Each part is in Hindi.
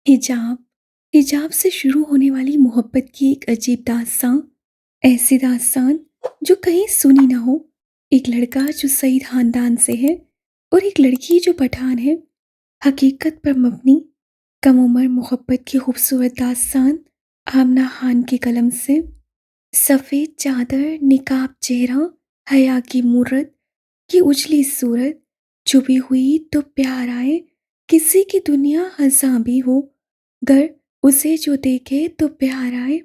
हिजाब हिजाब से शुरू होने वाली मोहब्बत की एक अजीब दास्तां, ऐसी दास्तान जो कहीं सुनी ना हो। एक लड़का जो सईद खानदान से है और एक लड़की जो पठान है। हकीकत पर मबनी कम उम्र मोहब्बत की खूबसूरत दास्तान, आमना खान के कलम से। सफ़ेद चादर, निकाब चेहरा, हया की मूरत की उजली सूरत, छुपी हुई तो प्यार आए, किसी की दुनिया हंसा भी हो, गर उसे जो देखे तो प्यार आए।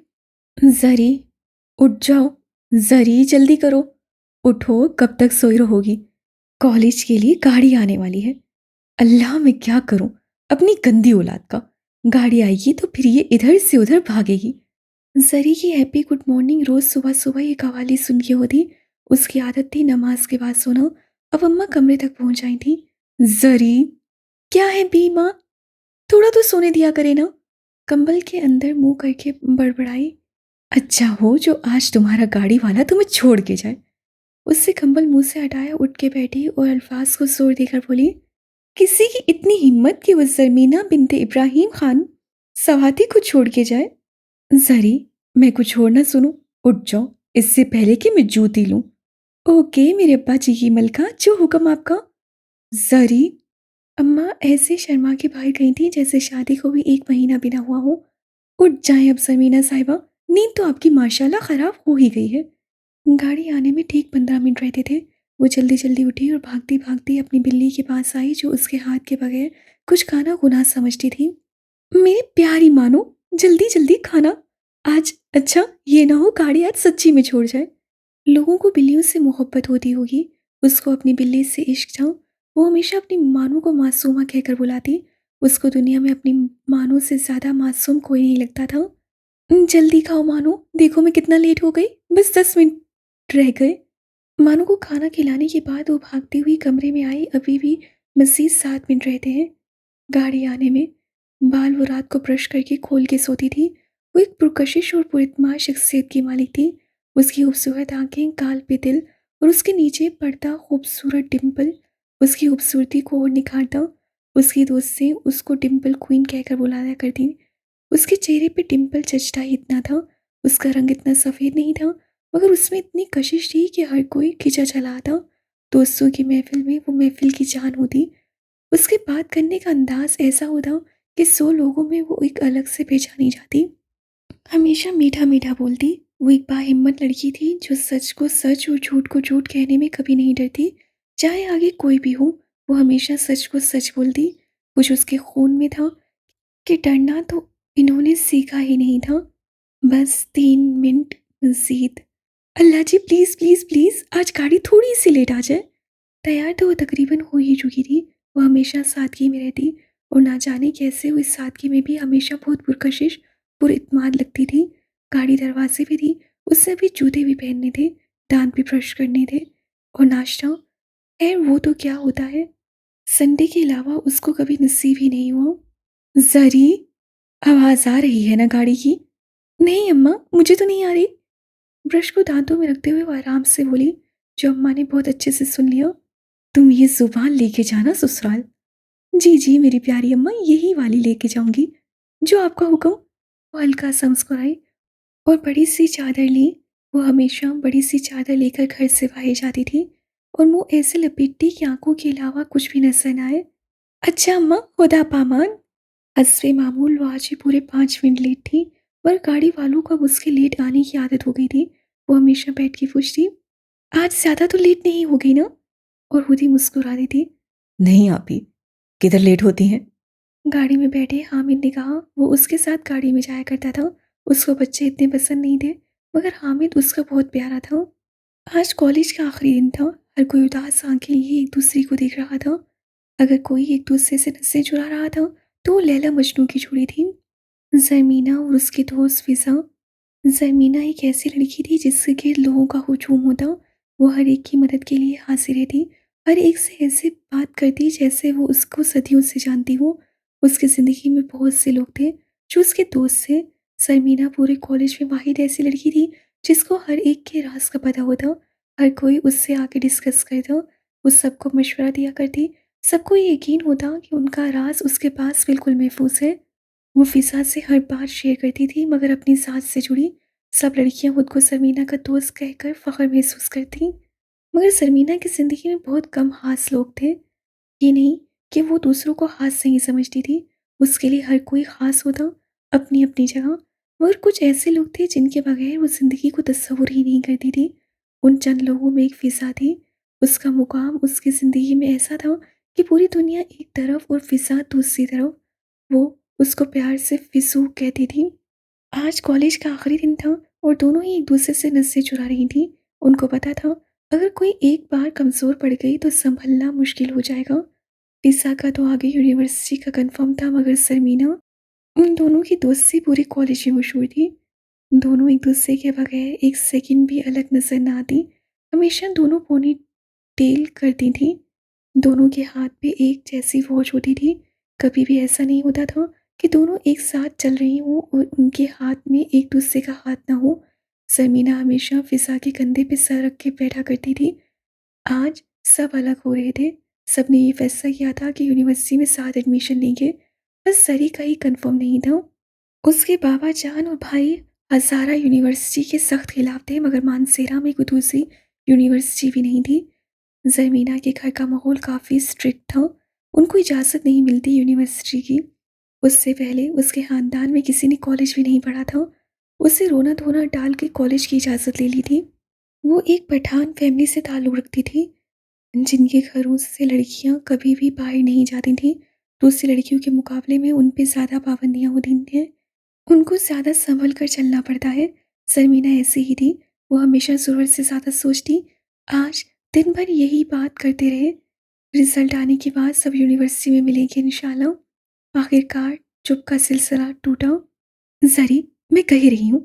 जरी, उठ जाओ। जरी, जल्दी करो। उठो, कब तक सोई रहोगी? कॉलेज के लिए गाड़ी आने वाली है। अल्लाह, मैं क्या करूं अपनी गंदी औलाद का। गाड़ी आएगी तो फिर ये इधर से उधर भागेगी। जरी की हैप्पी गुड मॉर्निंग रोज सुबह सुबह ये कवाली सुन के होती। उसकी आदत थी नमाज के बाद सोना। अब अम्मा कमरे तक पहुंच आई थी। जरी, क्या है बी माँ, थोड़ा तो सोने दिया करे ना। कंबल के अंदर मुंह करके बड़बड़ाई। अच्छा हो जो आज तुम्हारा गाड़ी वाला तुम्हें छोड़ के जाए। उससे कंबल मुंह से हटाया, उठ के बैठी और अल्फाज को जोर देकर बोली, किसी की इतनी हिम्मत कि वो जरमीना बिनते इब्राहिम खान सवाती को छोड़ के जाए। जरी, मैं कुछ और ना सुनूं। उठ जाओ, इससे पहले कि मैं जूती लूं। ओके मेरे अब्बा जी की मलका, जो हुक्म आपका। जरी, अम्मा ऐसे शर्मा के बाहर गई थी जैसे शादी को भी 1 महीना बिना हुआ हो। उठ जाए अब जमीना साहिबा, नींद तो आपकी माशाल्लाह खराब हो ही गई है। गाड़ी आने में ठीक 15 मिनट रहते थे। वो जल्दी जल्दी उठी और भागती भागती अपनी बिल्ली के पास आई जो उसके हाथ के बगैर कुछ खाना गुनाह समझती थी। मेरी प्यारी मानो, जल्दी जल्दी खाना आज। अच्छा ये ना हो गाड़ी आज सच्ची में छोड़ जाए। लोगों को बिल्लियों से मोहब्बत होती होगी, उसको अपनी बिल्ली से इश्क था। वो हमेशा अपनी मानो को मासूमा कहकर बुलाती। उसको दुनिया में अपनी मानो से ज़्यादा मासूम कोई नहीं लगता था। जल्दी खाओ मानो, देखो मैं कितना लेट हो गई, बस 10 मिनट रह गए। मानो को खाना खिलाने के बाद वो भागती हुई कमरे में आई। अभी भी मज़ीद 7 मिनट रहते हैं गाड़ी आने में। बाल वो रात को ब्रश करके खोल के सोती थी। वो एक पुरकशिश और पुरइत्मा शख्सियत की मालिक थी। उसकी खूबसूरत आंखें, काल पे तिल और उसके नीचे पड़ता खूबसूरत डिम्पल उसकी खूबसूरती को और निखारता। उसकी दोस्त से उसको डिम्पल क्वीन कहकर बुलाया करती। उसके चेहरे पे डिम्पल जचता ही इतना था। उसका रंग इतना सफ़ेद नहीं था, मगर उसमें इतनी कशिश थी कि हर कोई खिंचा चला था। दोस्तों की महफिल में वो महफिल की जान होती। उसके बात करने का अंदाज ऐसा होता कि 100 लोगों में वो एक अलग से पहचानी जाती। हमेशा मीठा मीठा बोलती। वो एक बाहिम्मत लड़की थी जो सच को सच और झूठ को झूठ कहने में कभी नहीं डरती। चाहे आगे कोई भी हो, वो हमेशा सच को सच बोलती। कुछ उसके खून में था कि डरना तो इन्होंने सीखा ही नहीं था। बस 3 मिनट मज़ीद। अल्लाह जी, प्लीज़ प्लीज़ प्लीज़ आज गाड़ी थोड़ी सी लेट आ जाए। तैयार तो वो तकरीबन हो ही चुकी थी। वो हमेशा सादगी में रहती और ना जाने कैसे वो इस सादगी में भी हमेशा बहुत पुरकशिश, पुरइत्माद लगती थी। गाड़ी दरवाजे पे थी। उससे अभी जूते भी पहनने थे, दांत भी ब्रश करने थे और नाश्ता। खैर वो तो क्या होता है, संडे के अलावा उसको कभी नसीब ही नहीं हुआ। जरी, आवाज़ आ रही है ना गाड़ी की? नहीं अम्मा, मुझे तो नहीं आ रही। ब्रश को दांतों में रखते हुए वो आराम से बोली, जो अम्मा ने बहुत अच्छे से सुन लिया। तुम ये जुबान लेके जाना ससुराल। जी जी मेरी प्यारी अम्मा, यही वाली लेके जाऊंगी, जो आपका हुक्म। वो हल्का सा मुस्कुराई और बड़ी सी चादर ली। वो हमेशा बड़ी सी चादर लेकर घर से बाहर जाती थी और मुंह ऐसे लपेटती कि आंखों के अलावा कुछ भी नजर न आए। अच्छा अम्मा, खुदा पामान। हस्बे मामूल वो आज भी पूरे 5 मिनट लेट थी, पर गाड़ी वालों को अब उसके लेट आने की आदत हो गई थी। वो हमेशा बैठ के पूछती, आज ज़्यादा तो लेट नहीं हो गई ना? और खुद ही मुस्कुरा दी थी। नहीं आपी, किधर लेट होती हैं? गाड़ी में बैठे हामिद ने कहा। वो उसके साथ गाड़ी में जाया करता था। उसको बच्चे इतने पसंद नहीं थे, मगर हामिद उसका बहुत प्यारा था। आज कॉलेज का आखिरी दिन था। हर कोई उदास आंखें लिए एक दूसरे को देख रहा था। अगर कोई एक दूसरे से नसें चुरा रहा था तो वो लैला मजनू की जोड़ी थी। ज़मीना और उसकी दोस्त फिज़ा। ज़मीना एक ऐसी लड़की थी जिसके गिर्द लोगों का हुजूम होता। वो हर एक की मदद के लिए हाजिर रहती। हर एक से ऐसे बात करती जैसे वो उसको सदियों से जानती हो। उसकी ज़िंदगी में बहुत से लोग थे जो उसके दोस्त थे। ज़मीना पूरे कॉलेज में वाहिद ऐसी लड़की थी जिसको हर एक के राज का पता होता। हर कोई उससे आके डिस्कस करता। वो सबको मशवरा दिया करती। सबको ये यकीन होता कि उनका राज उसके पास बिल्कुल महफूज है। वो फ़िज़ा से हर बात शेयर करती थी, मगर अपनी ज़ात से जुड़ी सब लड़कियाँ खुद को सरमीना का दोस्त कहकर फ़ख्र महसूस करतीं। मगर सरमीना की ज़िंदगी में बहुत कम ख़ास लोग थे। ये नहीं कि वो दूसरों को ख़ास नहीं समझती थी, उसके लिए हर कोई ख़ास होता, अपनी-अपनी जगह। मगर कुछ ऐसे लोग थे जिनके बगैर वो ज़िंदगी को तस्वुर ही नहीं करती थी। उन चंद लोगों में एक फ़िज़ा थी। उसका मुकाम उसकी ज़िंदगी में ऐसा था कि पूरी दुनिया एक तरफ और फ़िज़ा दूसरी तरफ। वो उसको प्यार से फ़िज़ू कहती थी। आज कॉलेज का आखिरी दिन था और दोनों ही एक दूसरे से नसें चुरा रही थीं। उनको पता था, अगर कोई एक बार कमज़ोर पड़ गई तो सँभलना मुश्किल हो जाएगा। फ़िज़ा का तो आगे यूनिवर्सिटी का कन्फ़र्म था, मगर सरमीना, उन दोनों की दोस्ती पूरे कॉलेज में मशहूर थी। दोनों एक दूसरे के बगैर एक सेकंड भी अलग नज़र ना आती। हमेशा दोनों पोनी टेल करती थीं। दोनों के हाथ में एक जैसी वॉच होती थी। कभी भी ऐसा नहीं होता था कि दोनों एक साथ चल रही हों और उनके हाथ में एक दूसरे का हाथ ना हो। सरमीना हमेशा फ़िज़ा के कंधे पे सर रख के बैठा करती थी। आज सब अलग हो रहे थे। सबने ये फैसला किया था कि यूनिवर्सिटी में साथ एडमिशन लेंगे। बस सरी का ही कन्फर्म नहीं था। उसके बाबा जान और भाई हज़ारा यूनिवर्सिटी के सख्त खिलाफ थे, मगर मानसेरा में कोई दूसरी यूनिवर्सिटी भी नहीं थी। ज़रमीना के घर का माहौल काफ़ी स्ट्रिक्ट था। उनको इजाज़त नहीं मिलती यूनिवर्सिटी की। उससे पहले उसके ख़ानदान में किसी ने कॉलेज भी नहीं पढ़ा था। उसे रोना-धोना डाल के कॉलेज की इजाज़त ले ली थी। वो एक पठान फैमिली से ताल्लुक़ रखती थी, जिनके घरों से लड़कियाँ कभी भी बाहर नहीं जाती थीं। दूसरी लड़कियों के मुकाबले में उन पे ज़्यादा पाबंदियाँ होती हैं। उनको ज़्यादा सँभल कर चलना पड़ता है। सरमीना ऐसी ही थी। वो हमेशा ज़रूरत से ज़्यादा सोचती। आज दिन भर यही बात करते रहे। रिज़ल्ट आने के बाद सब यूनिवर्सिटी में मिलेंगे इंशाल्लाह। आखिरकार चुप का सिलसिला टूटा। ज़री, मैं कह रही हूँ,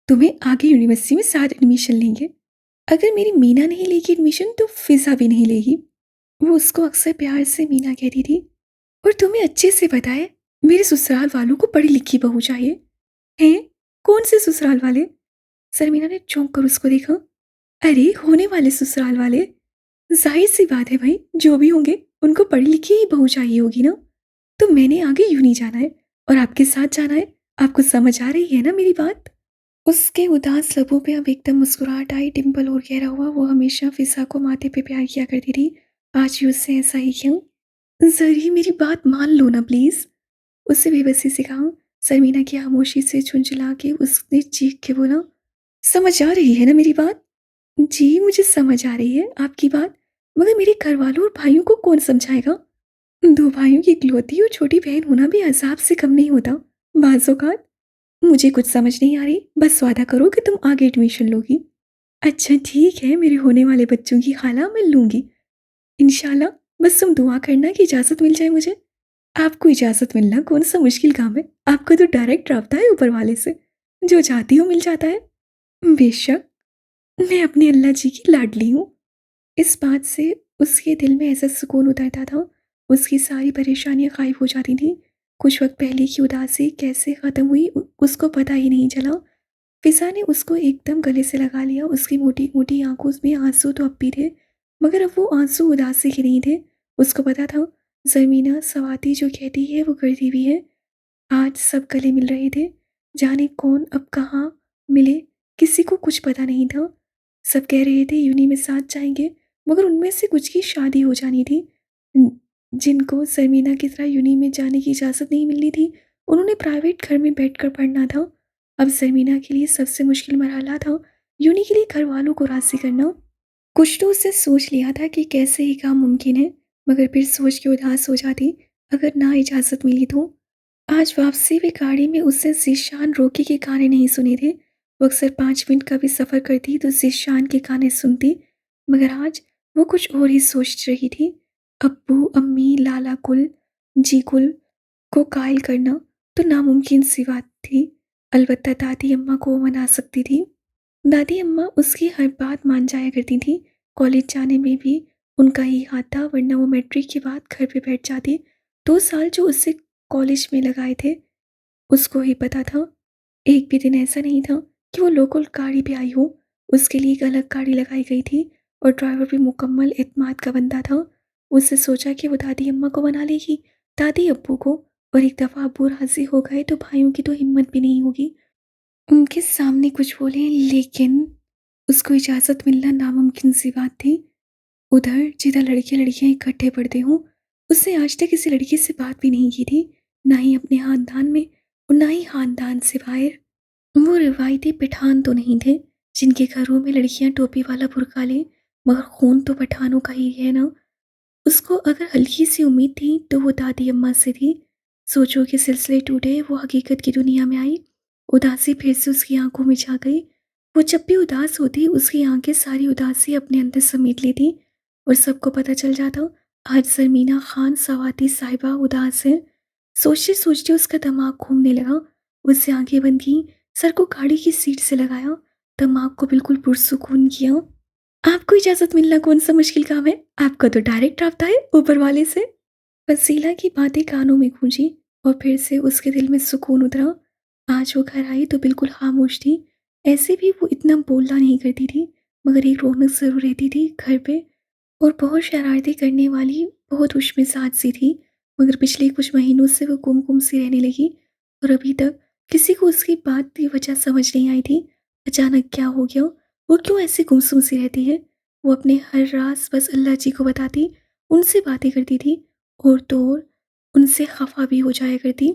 तुम्हें आगे यूनिवर्सिटी में साथ एडमिशन लेंगे। अगर मेरी मीना नहीं लेगी एडमिशन तो फ़िज़ा भी नहीं लेगी। वो उसको अक्सर प्यार से मीना कहती थी। और तुम्हें अच्छे से पता है, मेरे ससुराल वालों को पढ़ी लिखी बहू चाहिए। हैं? कौन से ससुराल वाले? शर्मिला ने चौंक कर उसको देखा। अरे, होने वाले ससुराल वाले। ज़ाहिर सी बात है भाई, जो भी होंगे उनको पढ़ी लिखी ही बहू चाहिए होगी ना। तो मैंने आगे यूँ नहीं जाना है और आपके साथ जाना है। आपको समझ आ रही है ना मेरी बात? उसके उदास लबों पे अब एकदम मुस्कुराहट आई, डिंपल और गहरा हुआ। वो हमेशा फ़िज़ा को माथे पे प्यार किया करती थी। आज भी उससे ऐसा ही क्यों? ज़री, मेरी बात मान लो ना प्लीज़। उससे बेबसी से कहा। शर्मिला की खामोशी से झुंझला के उसने चीख के बोला, समझ आ रही है ना मेरी बात? जी, मुझे समझ आ रही है आपकी बात, मगर मेरे घर वालों और भाइयों को कौन समझाएगा? दो भाइयों की इकलौती और छोटी बहन होना भी अज़ाब से कम नहीं होता। बाज़ औक़ात मुझे कुछ समझ नहीं आ रही, बस वादा करो कि तुम आगे एडमिशन लोगी। अच्छा ठीक है, मेरे होने वाले बच्चों की खाला मैं लूँगी इंशाल्लाह। बस तुम दुआ करना कि इजाज़त मिल जाए मुझे। आपको इजाज़त मिलना कौन-सा मुश्किल काम है? आपका तो डायरेक्ट राब्ता है ऊपर वाले से। जो चाहती हो मिल जाता है। बेशक, मैं अपने अल्लाह जी की लाडली हूँ। इस बात से उसके दिल में ऐसा सुकून उतरता था, उसकी सारी परेशानियाँ गायब हो जाती थीं। कुछ वक़्त पहले की उदासी कैसे ख़त्म हुई उसको पता ही नहीं चला। फ़िज़ा ने उसको एकदम गले से लगा लिया। उसकी मोटी-मोटी आँखों में आँसू तो अब भी थे, मगर अब वो आँसू उदासी के नहीं थे। उसको पता था, ज़मीना सवाती जो कहती है वो करती भी है। आज सब गले मिल रहे थे। जाने कौन अब कहाँ मिले, किसी को कुछ पता नहीं था। सब कह रहे थे यूनी में साथ जाएँगे, मगर उनमें से कुछ की शादी हो जानी थी। जिनको ज़मीना की तरह यूनी में जाने की इजाज़त नहीं मिलनी थी, उन्होंने प्राइवेट घर में बैठकर पढ़ना था। अब ज़मीना के लिए सबसे मुश्किल मरहला था यूनी के लिए घरवालों को राज़ी करना। कुछ तो उसने सोच लिया था कि कैसे ये काम मुमकिन है, मगर फिर सोच के उदास हो जाती, अगर ना इजाज़त मिली तो। आज वापसी में गाड़ी में उसने ज़ीशान रोकी के गाने नहीं सुने थे। वो अक्सर 5 मिनट का भी सफ़र करती तो ज़ीशान के गाने सुनती, मगर आज वो कुछ और ही सोच रही थी। अब्बू, अम्मी, लाला कुल, जी कुल को कायल करना तो नामुमकिन सी बात थी। अलबत्ता दादी अम्मा को वो मना सकती थी। दादी अम्मा उसकी हर बात मान जाया करती थीं। कॉलेज जाने में भी उनका ही हाथ था, वरना वो मैट्रिक के बाद घर पे बैठ जाती। 2 साल जो उससे कॉलेज में लगाए थे, उसको ही पता था। एक भी दिन ऐसा नहीं था कि वो लोकल गाड़ी पे आई हो। उसके लिए एक अलग गाड़ी लगाई गई थी और ड्राइवर भी मुकम्मल एतमाद का बंदा था। उसने सोचा कि वो दादी अम्मा को मना लेगी, दादी अब्बू को और एक दफ़ा अब्बू राज़ी हो गए तो भाइयों की तो हिम्मत भी नहीं होगी उनके सामने कुछ बोले, लेकिन उसको इजाज़त मिलना नामुमकिन सी बात थी। उधर जिधर लड़के-लड़कियाँ इकट्ठे पढ़ते हों, उसने आज तक किसी लड़की से बात भी नहीं की थी, ना ही अपने ख़ानदान में और ना ही ख़ानदान से बाहर। वो रिवायती पठान तो नहीं थे, जिनके घरों में लड़कियाँ टोपी वाला बुर्का लें, मगर खून तो पठानों का ही है ना। उसको अगर हल्की सी उम्मीद थी तो वो दादी अम्मा से थी। सोचों के सिलसिले टूटे, वो हकीकत की दुनिया में आई। उदासी फिर से उसकी आंखों में छा गई। वो जब भी उदास होती उसकी आंखें सारी उदासी अपने अंदर समेट लेती और सबको पता चल जाता आज सरमीना खान सवाती साहिबा उदास है। सोचते सोचते उसका दिमाग घूमने लगा। उससे आंखें बंद की, सर को गाड़ी की सीट से लगाया, दिमाग को बिल्कुल पुरसुकून किया। आपको इजाज़त मिलना कौन-सा मुश्किल काम है? आपका तो डायरेक्ट राब्ता है ऊपर वाले से। वसीला की बातें कानों में गूंजी और फिर से उसके दिल में सुकून उतरा। आज वो घर आई तो बिल्कुल खामोश थी। ऐसे भी वो इतना बोलना नहीं करती थी, मगर एक रौनक ज़रूर रहती थी घर पे और बहुत शरारतें करने वाली, बहुत खुशमिज़ाज सी थी। मगर पिछले कुछ महीनों से वो गुम-गुम सी रहने लगी और अभी तक किसी को उसकी बात की वजह समझ नहीं आई थी। अचानक क्या हो गया? वो क्यों ऐसे गुमसुम सी रहती है? वो अपने हर राज़ बस अल्लाह जी को बताती, उनसे बातें करती थी और तो और उनसे खफ़ा भी हो जाया करती।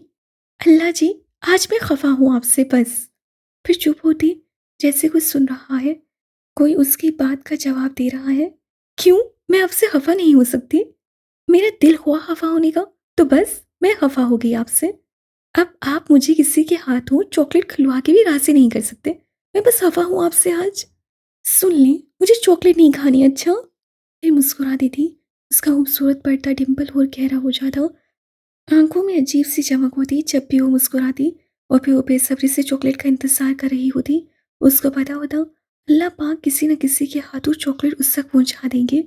अल्लाह जी, आज मैं खफ़ा हूँ आपसे बस। फिर चुप होती, जैसे कोई सुन रहा है, कोई उसकी बात का जवाब दे रहा है। क्यों? मैं आपसे खफ़ा नहीं हो सकती? मेरा दिल हुआ खफ़ा होने का, तो बस मैं खफ़ा हो गई आपसे। अब आप मुझे किसी के हाथों चॉकलेट खिलवा के भी राज़ी नहीं कर सकते। मैं बस खफ़ा हूँ आपसे आज। सुन लें, मुझे चॉकलेट नहीं खानी अच्छा? फिर मुस्कुरा देती। उसका खूबसूरत पड़ता डिंपल और गहरा हो जाता। आंखों में अजीब सी चमक होती जब भी वो मुस्कुराती और फिर वो बेसब्री से चॉकलेट का इंतजार कर रही होती। उसको पता होता अल्लाह पाक किसी न किसी के हाथों चॉकलेट उस तक पहुंचा देंगे।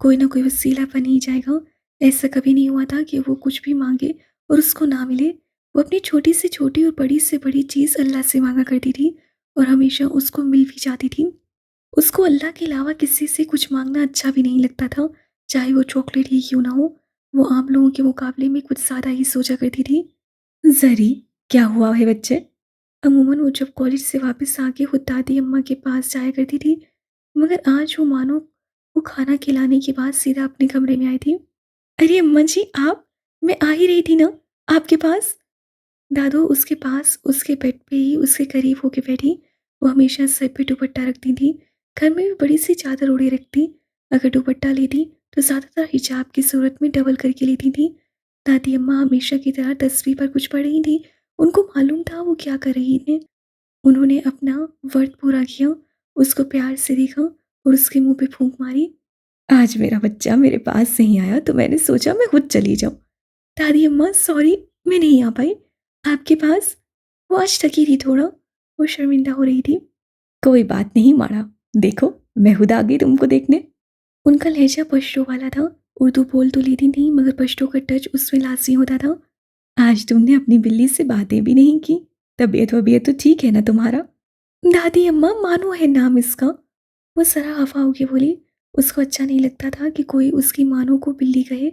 कोई ना कोई वसीला बन ही जाएगा। ऐसा कभी नहीं हुआ था कि वो कुछ भी मांगे और उसको ना मिले। वो अपनी छोटी से छोटी और बड़ी से बड़ी चीज़ अल्लाह से मांगा करती थी और हमेशा उसको मिल भी जाती थी। उसको अल्लाह के अलावा किसी से कुछ माँगना अच्छा भी नहीं लगता था, चाहे वो चॉकलेट ही क्यों ना हो। वो आम लोगों के मुकाबले में कुछ ज़्यादा ही सोचा करती थी। ज़री, क्या हुआ है बच्चे? अमूमन वो जब कॉलेज से वापस आके खुद दादी अम्मा के पास जाया करती थी, मगर आज वो मानो वो खाना खिलाने के बाद सीधा अपने कमरे में आई थी। अरे अम्मा जी आप! मैं आ ही रही थी ना, आपके पास। दादू उसके पास, उसके बेड पे ही उसके करीब होके बैठी। वो हमेशा सर पे दुपट्टा रखती थी। घर में भी बड़ी सी चादर ओढ़े रखती। अगर दुपट्टा लेती तो ज़्यादातर हिजाब की सूरत में डबल करके लेती थी। दादी अम्मा हमेशा की तरह तस्वीर पर कुछ पढ़ रही थी। उनको मालूम था वो क्या कर रही थी। उन्होंने अपना व्रत पूरा किया, उसको प्यार से देखा और उसके मुँह पे फूंक मारी। आज मेरा बच्चा मेरे पास नहीं आया तो मैंने सोचा मैं खुद चली जाऊँ। दादी अम्मा सॉरी, मैं नहीं आ पाई आपके पास। वो आज थकी थी थोड़ा, वो शर्मिंदा हो रही थी। कोई बात नहीं माड़ा, देखो मैं खुद आ गई तुमको देखने। उनका लहजा पश्तो वाला था। उर्दू बोल तो लेती थी मगर पश्तो का टच उसमें लाज़मी होता था। आज तुमने अपनी बिल्ली से बातें भी नहीं की। तबीयत वबीयत तो ठीक है ना तुम्हारा? दादी अम्मा मानो है नाम इसका। वो ज़रा खफ़ा होके बोली। उसको अच्छा नहीं लगता था कि कोई उसकी मानो को बिल्ली कहे।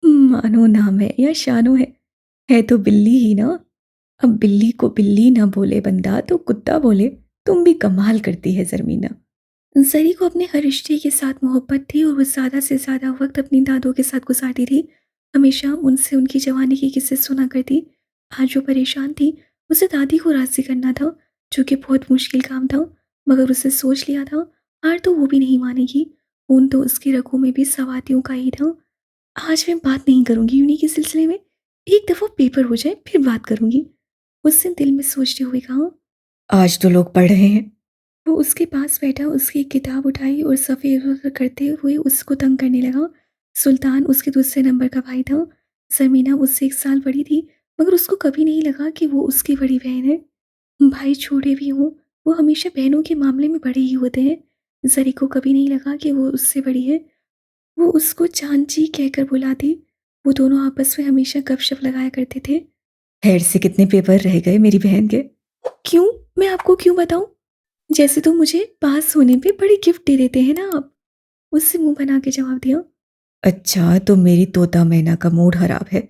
मानो नाम है या शानो है तो बिल्ली ही ना। अब बिल्ली को बिल्ली ना बोले बंदा तो कुत्ता बोले। तुम भी कमाल करती है ज़रमीना। ज़री को अपने हर रिश्ते के साथ मोहब्बत थी और वो ज़्यादा से ज़्यादा वक्त अपनी दादों के साथ गुजारती थी। हमेशा उनसे उनकी जवानी के किस्से सुना करती। आज वो परेशान थी। उसे दादी को राज़ी करना था, जो कि बहुत मुश्किल काम था, मगर उसे सोच लिया था हार तो वो भी नहीं मानेगी। खून तो उसकी रगों में भी सवातियों का ही था। आज मैं बात नहीं करूँगी उन्हीं के सिलसिले में। एक दफ़ा पेपर हो जाए फिर बात करूँगी। उसने दिल में सोचते हुए कहा। आज तो लोग पढ़ रहे हैं। वो उसके पास बैठा, उसकी एक किताब उठाई और सफ़े इधर-उधर करते हुए उसको तंग करने लगा। सुल्तान उसके दूसरे नंबर का भाई था। ज़मीना उससे 1 साल बड़ी थी, मगर उसको कभी नहीं लगा कि वो उसकी बड़ी बहन है। भाई छोटे भी हों, वो हमेशा बहनों के मामले में बड़े ही होते हैं। ज़री को कभी नहीं लगा कि वो उससे बड़ी है। वो उसको चांची कहकर बुलाती। वो दोनों आपस में हमेशा गपशप लगाया करते थे। खैर से कितने पेपर रह गए मेरी बहन के? क्यों? मैं आपको क्यों बताऊँ? जैसे तो मुझे पास होने पे बड़ी गिफ्ट दे देते हैं ना आप। उससे मुँह बना के जवाब दिया। अच्छा तो मेरी तोता मैना का मूड खराब है।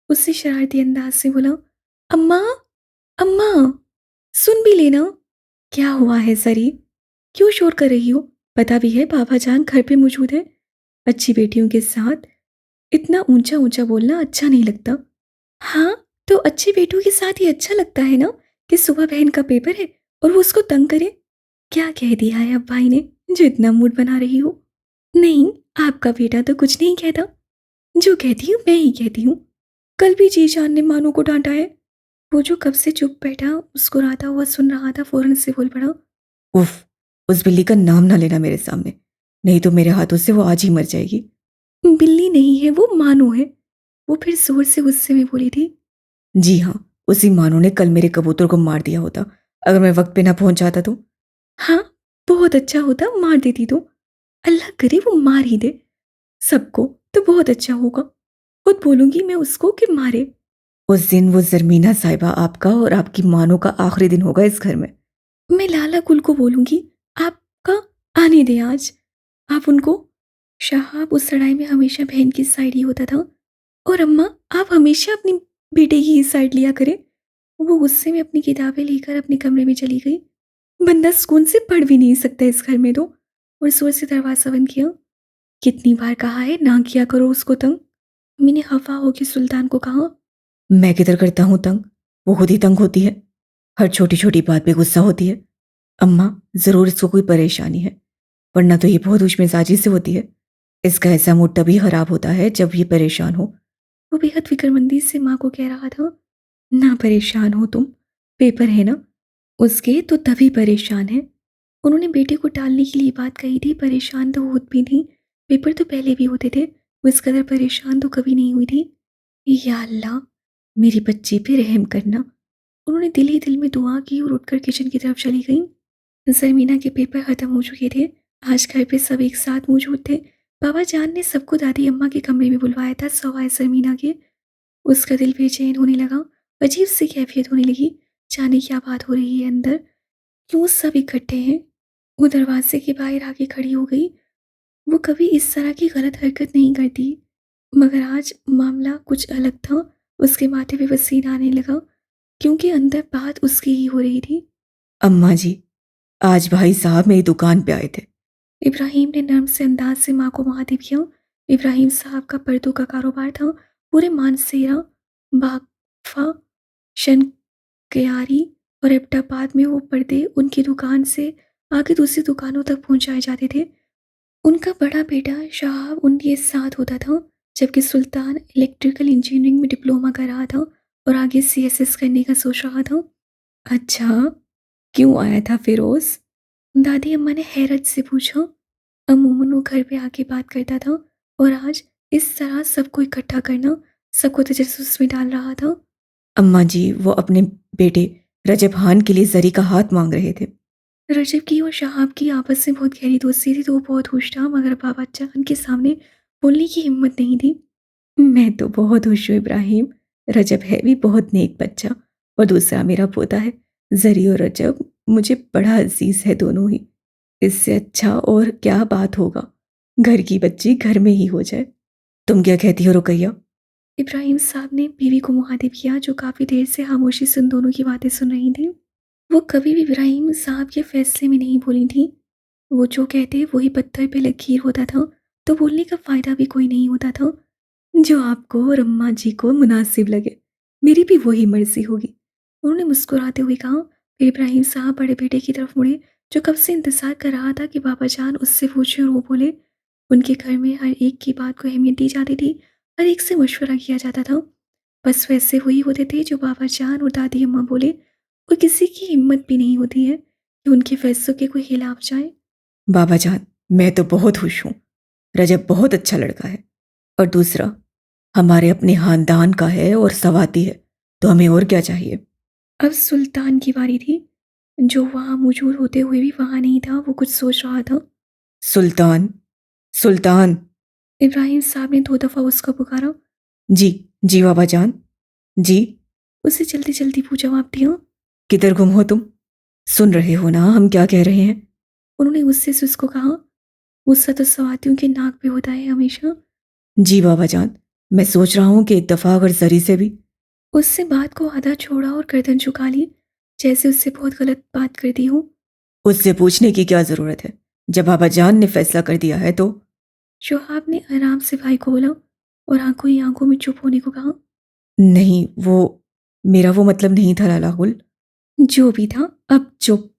उससे शरारती अंदाज से बोला, अम्मा, अम्मा, सुन भी लेना। क्या हुआ है सरी? क्यों शोर कर रही हो? पता भी है बाबा जान घर पे मौजूद है। अच्छी बेटियों के साथ इतना ऊंचा ऊंचा बोलना अच्छा नहीं लगता। हाँ, तो अच्छी बेटियों के साथ ये अच्छा लगता है ना कि सुबह बहन का पेपर है और वो उसको तंग करे। क्या कह दिया है अब भाई ने जो इतना मूड बना रही हो? नहीं, आपका बेटा तो कुछ नहीं कहता। जो कहती हूँ मैं ही कहती हूँ। कल भी जी जान ने मानो को डांटा है। वो जो कब से चुप बैठा मुस्कुराता हुआ सुन रहा था फौरन से बोल पड़ा, उफ, उस बिल्ली का नाम ना लेना मेरे सामने, नहीं तो मेरे हाथों से वो आज ही मर जाएगी। बिल्ली नहीं है वो मानो है। वो फिर जोर से गुस्से में बोली थी। जी हाँ, उसी मानो ने कल मेरे कबूतर को मार दिया होता अगर मैं वक्त पे ना पहुंच जाता तो। हाँ, बहुत अच्छा होता मार देती तो। अल्लाह करे वो मार ही दे सबको, तो बहुत अच्छा होगा। खुद बोलूंगी मैं उसको कि मारे। उस दिन वो जरमीना साहिबा आपका और आपकी मानो का आखिरी दिन होगा इस घर में। मैं लाला कुल को बोलूंगी आपका आने दे आज। आप उनको। शहाब उस लड़ाई में हमेशा बहन की साइड ही होता था। और अम्मा, आप हमेशा अपनी बेटे की ही साइड लिया करें। वो गुस्से में अपनी किताबें लेकर अपने कमरे में चली गई। बंदा सुकून से पढ़ भी नहीं सकता इस घर में तो। और जोर से दरवाजा बंद किया। कितनी बार कहा है ना किया करो उसको तंग। मैंने हवा होके सुल्तान को कहा। मैं किधर करता हूँ तंग, वो खुद ही तंग होती है। हर छोटी छोटी बात पे गुस्सा होती है। अम्मा, जरूर इसको कोई परेशानी है, वरना तो ये बहुत खुशमिजाजी से होती है। इसका ऐसा मूड तभी खराब होता है जब ये परेशान हो। वो बेहद फिक्रमंदी से माँ को कह रहा था, ना परेशान हो तुम, पेपर है ना उसके, तो तभी परेशान है। उन्होंने बेटे को टालने के लिए बात कही थी, परेशान तो खुद भी थी। पेपर तो पहले भी होते थे, वो इस कदर परेशान तो कभी नहीं हुई थी। या अल्लाह, मेरी बच्ची पे रहम करना। उन्होंने दिल ही दिल में दुआ की और उठकर किचन की तरफ चली गई। ज़रमीना के पेपर ख़त्म हो चुके थे। आज घर पे सब एक साथ मौजूद थे। बाबा जान ने सबको दादी अम्मा के कमरे में बुलवाया था सवाए ज़रमीना के। उसका दिल बेचैन होने लगा। अजीब सी कैफियत होने लगी। जाने क्या बात हो रही है अंदर, क्यों सब इकट्ठे हैं। वो दरवाजे के बाहर आके खड़ी हो गई। वो कभी इस तरह की गलत हरकत नहीं करती, मगर आज मामला कुछ अलग था। उसके माथे पे पसीना आने लगा, क्योंकि अंदर बात उसकी ही हो रही थी। अम्मा जी, आज भाई साहब मेरी दुकान पे आए थे। इब्राहिम ने नर्म से अंदाज से माँ को मुखातिब किया। इब्राहिम साहब का पर्दों का कारोबार था। पूरे मानसेरा, बागफा, शनकयारी और एबटाबाद में वो पर्दे उनकी दुकान से आगे दूसरी दुकानों तक पहुंचाए जाते थे। उनका बड़ा बेटा शहाब उनके साथ होता था, जबकि सुल्तान इलेक्ट्रिकल इंजीनियरिंग में डिप्लोमा कर रहा था और आगे सीएसएस करने का सोच रहा था। अच्छा, क्यों आया था फिरोज? दादी अम्मा ने हैरत से पूछा। अमूमन वो घर पे आके बात करता था और आज इस तरह सबको इकट्ठा करना सबको तजस्सुस में डाल रहा था। अम्मा जी, वो अपने बेटे रजब खान के लिए जरी का हाथ मांग रहे थे। रजब की और शहाब की आपस में बहुत गहरी दोस्ती थी, तो वो बहुत खुश था, मगर बाबा चांद के सामने बोलने की हिम्मत नहीं थी। मैं तो बहुत खुश हूँ इब्राहिम। रजब है भी बहुत नेक बच्चा, और दूसरा मेरा पोता है। जरी और रजब मुझे बड़ा अजीज है दोनों ही। इससे अच्छा और क्या बात होगा, घर की बच्ची घर में ही हो जाए। तुम क्या कहती हो रुकैया? इब्राहिम साहब ने बीवी को मुखातिब किया, जो काफ़ी देर से खामोशी से उन दोनों की बातें सुन रही थी। वो कभी भी इब्राहिम साहब के फैसले में नहीं बोली थी। वो जो कहते वही पत्थर पे लकीर होता था, तो बोलने का फ़ायदा भी कोई नहीं होता था। जो आपको और अम्मा जी को मुनासिब लगे, मेरी भी वही मर्जी होगी। उन्होंने मुस्कुराते हुए कहा। फिर इब्राहिम साहब बड़े बेटे की तरफ मुड़े, जो कब से इंतज़ार कर रहा था कि बाबा जान उससे पूछे, और वो बोले। उनके घर में हर एक की बात को अहमियत दी जाती थी, हर एक से मशवरा किया जाता था। बस वैसे वही होते थे जो बाबा जान और दादी अम्मा बोले, और किसी की हिम्मत भी नहीं होती है कि उनके फैसलों के कोई खिलाफ जाए। बाबा जान, मैं तो बहुत खुश हूँ। रजब बहुत अच्छा लड़का है, और दूसरा हमारे अपने खानदान का है और सवाती है, तो हमें और क्या चाहिए। अब सुल्तान की बारी थी, जो वहाँ मौजूद होते हुए भी वहाँ नहीं था। वो कुछ सोच रहा था। सुल्तान, सुल्तान। इब्राहिम साहब ने 2 दफ़ा उसका पुकारा। जी, जी बाबा जान, जी। उसे जल्दी जल्दी पूछा, जवाब दिया। किधर गुम हो तुम? सुन रहे हो ना हम क्या कह रहे हैं? उन्होंने गुस्से से उसको कहा। गुस्सा तो सवातियों के नाक पे होता है हमेशा। जी बाबा जान, मैं सोच रहा हूँ कि एक दफ़ा अगर ज़री से भी। उससे बात को आधा छोड़ा और गर्दन झुका ली, जैसे उससे बहुत गलत बात कर दी हो। उससे पूछने की क्या ज़रूरत है? जब बाबा जान ने फैसला कर दिया है तो। शोहाब ने आराम से भाई को बोला और आंखों ही आंखों में चुप होने को कहा। नहीं, वो मेरा वो मतलब नहीं था लाला गुल। जो भी था, अब चुप।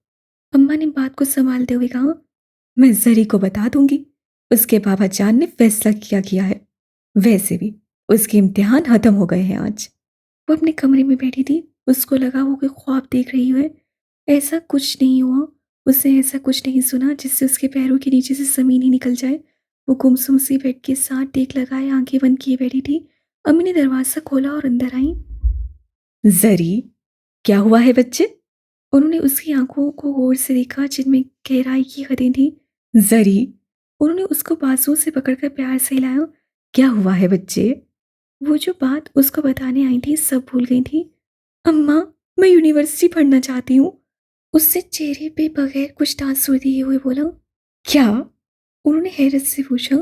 अम्मा ने बात को संभालते हुए कहा। मैं ज़री को बता दूंगी। उसके बाबा जान ने फैसला किया किया है। वैसे भी उसके इम्तिहान खत्म हो गए हैं आज। वो अपने कमरे में बैठी थी। उसको लगा वो कोई ख्वाब देख रही है। ऐसा कुछ नहीं हुआ। उसने ऐसा कुछ नहीं सुना जिससे उसके पैरों के नीचे से ज़मीन ही निकल जाए। वो गुमसुम सी बेड के साथ टेक लगाए आंखें बंद किए बैठी थी। अम्मी ने दरवाज़ा खोला और अंदर आई। ज़री, क्या हुआ है बच्चे? उन्होंने उसकी आंखों को गौर से देखा जिनमें गहराई की हदें थीं। ज़री, उन्होंने उसको बाजुओं से पकड़कर प्यार से हिलाया। क्या हुआ है बच्चे? वो जो बात उसको बताने आई थी सब भूल गई थी। अम्मा, मैं यूनिवर्सिटी पढ़ना चाहती हूँ। उससे चेहरे पे बगैर कुछ तासुर दिए हुए बोला। क्या? उन्होंने हैरत से पूछा।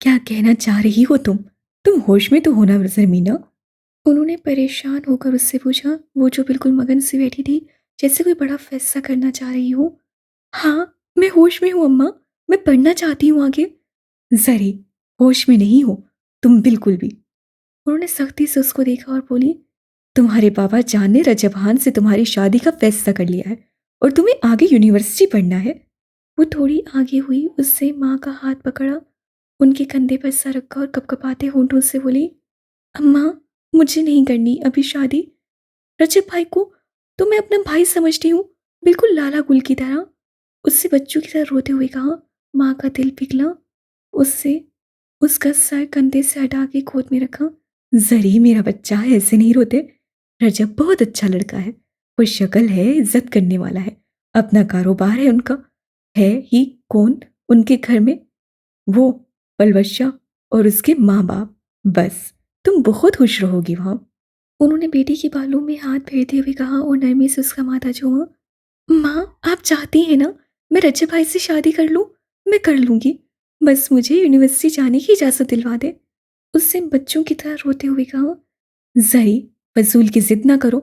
क्या कहना चाह रही हो तुम? तुम होश में तो हो ना ज़रमीना? उन्होंने परेशान होकर उससे पूछा, वो जो बिल्कुल मगन सी बैठी थी, जैसे कोई बड़ा फैसला करना चाह रही हो। हाँ, मैं होश में हूँ अम्मा। मैं पढ़ना चाहती हूँ आगे। ज़री, होश में नहीं हो तुम बिल्कुल भी। उन्होंने सख्ती से उसको देखा और बोली। तुम्हारे बाबा जान ने रजब से तुम्हारी शादी का फैसला कर लिया है और तुम्हें आगे यूनिवर्सिटी पढ़ना है। वो थोड़ी आगे हुई, उससे माँ का हाथ पकड़ा, उनके कंधे पर सर रखा और कपकपाते होंठों से बोली। अम्मा, मुझे नहीं करनी अभी शादी। रजब भाई को तो मैं अपना भाई समझती हूँ, बिल्कुल लाला गुल की तरह। उससे बच्चों की तरह रोते हुए कहा। माँ का दिल पिघला। उससे उसका सर कंधे से हटा के गोद में रखा। ज़री मेरा बच्चा ऐसे नहीं रोते। रजब बहुत अच्छा लड़का है। वो शक्ल है, इज्जत करने वाला है। अपना कारोबार है उनका। है ही कौन उनके घर में? वो, पलवशा और उसके माँ बाप। बस तुम बहुत खुश रहोगी वहाँ। उन्होंने बेटी के बालों में हाथ फेरते हुए कहा और नरमी से उसका माथा छुआ। माँ, आप चाहती हैं ना मैं रजब भाई से शादी कर लूँ? मैं कर लूँगी। बस मुझे यूनिवर्सिटी जाने की इजाज़त दिलवा दे। उससे बच्चों की तरह रोते हुए कहा। ज़री, फजूल की जिद ना करो।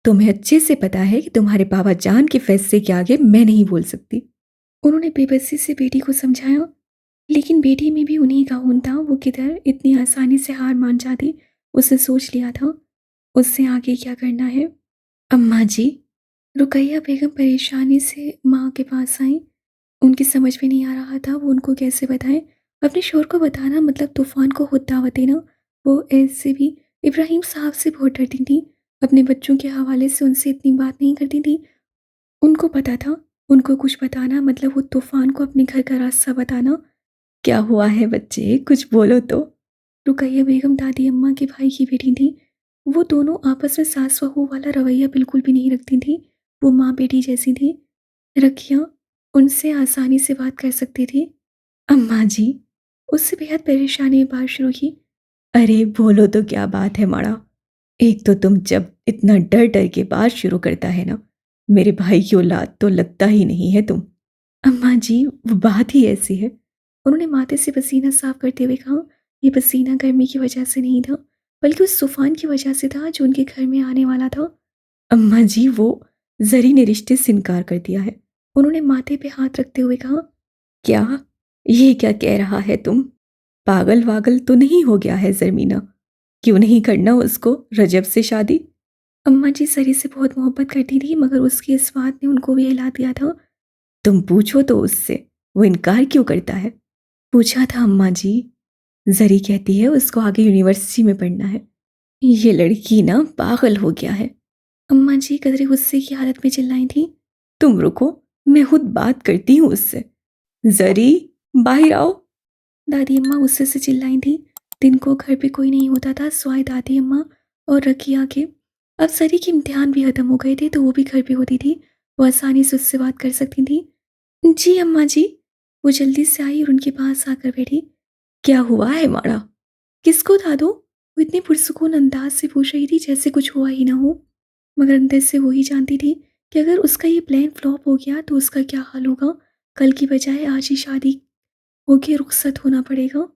तुम्हें अच्छे से पता है कि तुम्हारे बाबा जान के फैसले के आगे मैं नहीं बोल सकती। उन्होंने बेबसी से बेटी को समझाया, लेकिन बेटी में भी उन्हीं का खून था। वो किधर इतनी आसानी से हार मान जाती। उसने सोच लिया था उससे आगे क्या करना है। अम्मा जी, रुकैया बेगम परेशानी से माँ के पास आई। उनकी समझ में नहीं आ रहा था वो उनको कैसे बताएं। अपने शोर को बताना मतलब तूफान को खुद दावत देना। वो ऐसे भी इब्राहिम साहब से बहुत डरती थी। अपने बच्चों के हवाले से उनसे इतनी बात नहीं करती थी। उनको पता था उनको कुछ बताना मतलब वो तूफान को अपने घर का रास्ता बताना। क्या हुआ है बच्चे, कुछ बोलो तो। रुकैया बेगम दादी अम्मा के भाई की बेटी थी। वो दोनों आपस में सास बहू वाला रवैया बिल्कुल भी नहीं रखती थी। वो माँ बेटी जैसी थी। रखिया उनसे आसानी से बात कर सकती थी। अम्मा जी। उससे बेहद परेशानी में बात शुरू की। अरे बोलो तो, क्या बात है माड़ा। एक तो तुम जब इतना डर डर के बात शुरू करता है ना, मेरे भाई की औलाद तो लगता ही नहीं है तुम। अम्मा जी, वो बात ही ऐसी है। उन्होंने माथे से पसीना साफ करते हुए कहा। ये पसीना गर्मी की वजह से नहीं था, बल्कि उस तूफान की वजह से था जो उनके घर में आने वाला था। अम्मा जी, वो जरी ने रिश्ते से इनकार कर दिया है। उन्होंने माथे पे हाथ रखते हुए कहा। क्या? ये क्या कह रहा है तुम? पागल वागल तो नहीं हो गया है जरमीना? क्यों नहीं करना उसको रजब से शादी? अम्मा जी सरी से बहुत मोहब्बत करती थी, मगर उसकी इस बात ने उनको भी हिला दिया था। तुम पूछो तो उससे, वो इनकार क्यों करता है? पूछा था अम्मा जी। जरी कहती है उसको आगे यूनिवर्सिटी में पढ़ना है। ये लड़की ना पागल हो गया है। अम्मा जी कदरे गुस्से की हालत में चिल्लाई थी। तुम रुको, मैं खुद बात करती हूँ उससे। जरी, बाहर आओ। दादी अम्मा गुस्से से चिल्लाई थी। दिन को घर पे कोई नहीं होता था सिवाय दादी अम्मा और रकिया के। अब सरी के इम्तिहान भी खत्म हो गए थे तो वो भी घर पे होती थी। वो आसानी से उससे बात कर सकती थी। जी अम्मा जी। वो जल्दी से आई और उनके पास आकर बैठी। क्या हुआ है माड़ा? किसको दादू? वो इतनी पुरसुकून अंदाज से पूछ रही थी जैसे कुछ हुआ ही ना हो, मगर अंदर से वो ही जानती थी कि अगर उसका ये प्लान फ्लॉप हो गया तो उसका क्या हाल होगा। कल की बजाय आज ही शादी होके रुखसत होना पड़ेगा।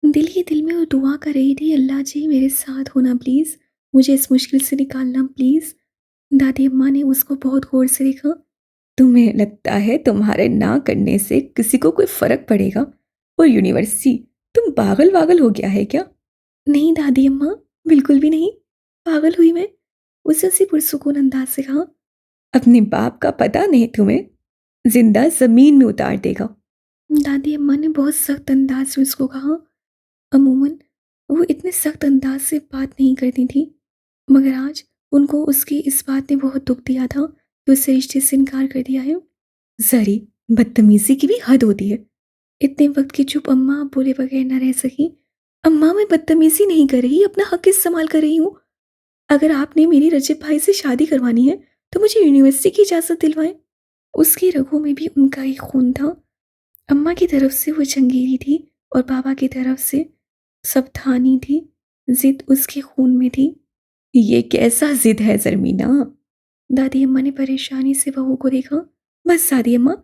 दिल ही दिल में वो दुआ कर रही थी, अल्लाह जी मेरे साथ होना प्लीज़, मुझे इस मुश्किल से निकालना प्लीज़। दादी अम्मा ने उसको बहुत गौर से देखा। तुम्हें लगता है तुम्हारे ना करने से किसी को कोई फर्क पड़ेगा? और यूनिवर्सिटी, तुम पागल वागल हो गया है क्या? नहीं दादी अम्मा, बिल्कुल भी नहीं, पागल हुई मैं, उसने उसी पुरसुकून अंदाज से कहा। अपने बाप का पता नहीं तुम्हें? जिंदा जमीन में उतार देगा। दादी अम्मा ने बहुत सख्त अंदाज से उसको कहा। अमूमन वो इतने सख्त अंदाज से बात नहीं करती थी, मगर आज उनको उसकी इस बात ने बहुत दुख दिया था कि उससे रिश्ते से इनकार कर दिया है। जरी, बदतमीजी की भी हद होती है। इतने वक्त की चुप अम्मा बोले बगैर न रह सकी। अम्मा मैं बदतमीजी नहीं कर रही, अपना हक इस्तेमाल कर रही हूँ। अगर आपने मेरी रजब भाई से शादी करवानी है तो मुझे यूनिवर्सिटी की इजाज़त दिलवाएं। उसकी रगों में भी उनका ही खून था। अम्मा की तरफ से वो जंगीरी थी और पापा की तरफ से सावधानी थी। जिद उसके खून में थी। ये कैसा जिद है जरमीना? दादी अम्मा ने परेशानी से बहू को देखा। बस दादी अम्मा,